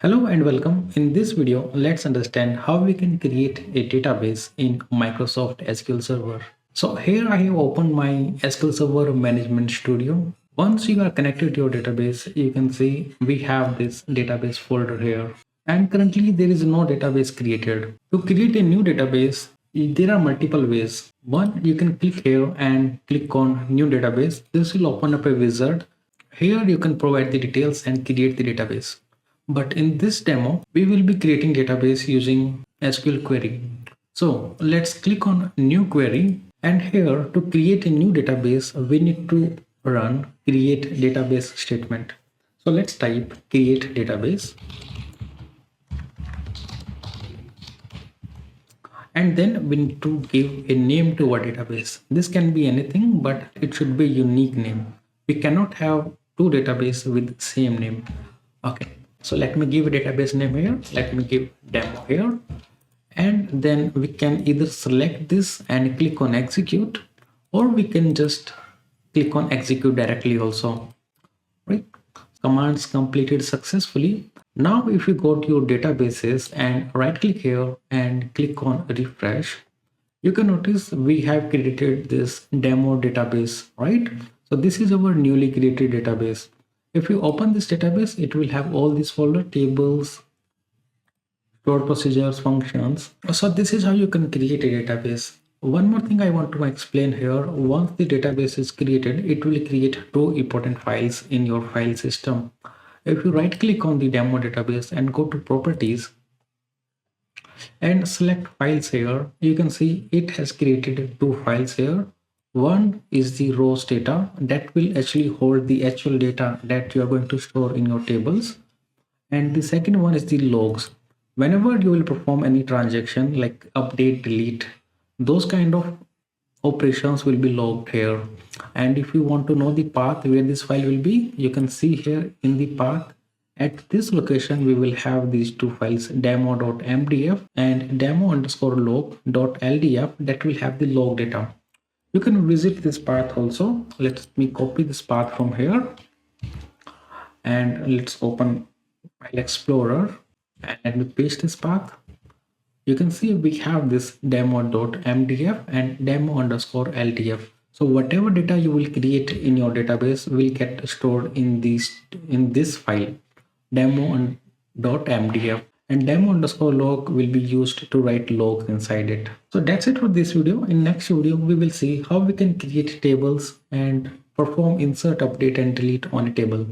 Hello and welcome. In this video, let's understand how we can create a database in Microsoft SQL Server. So here I have opened my SQL Server Management Studio. Once you are connected to your database, you can see we have this database folder here. And currently there is no database created. To create a new database, there are multiple ways. One, you can click here and click on new database. This will open up a wizard. Here you can provide the details and create the database. But in this demo, we will be creating database using SQL query. So let's click on new query, and here to create a new database, we need to run create database statement. So let's type create database. And then we need to give a name to our database. This can be anything, but it should be a unique name. We cannot have two databases with same name. Okay, so let me give a database name here. Let me give demo here. And then we can either select this and click on execute, or we can just click on execute directly also. Right? Commands completed successfully. Now if you go to your databases and right click here and click on refresh, you can notice we have created this demo database, right? So this is our newly created database. If you open this database, it will have all these folder tables, stored procedures, functions. So this is how you can create a database. One more thing I want to explain here. Once the database is created, it will create two important files in your file system. If you right click on the demo database and go to properties and select files here, you can see it has created two files here. One is the rows data that will actually hold the actual data that you are going to store in your tables. And the second one is the logs. Whenever you will perform any transaction like update, delete, those kind of operations will be logged here. And if you want to know the path where this file will be, you can see here in the path at this location we will have these two files, demo.mdf and demo_log.ldf, that will have the log data. You can visit this path also. Let me copy this path from here and let's open File Explorer and paste this path. You can see we have this demo.mdf and demo_ldf. So whatever data you will create in your database will get stored in this file demo.mdf, and demo_log will be used to write logs inside it. So that's it for this video. In next video we will see how we can create tables and perform insert, update and delete on a table.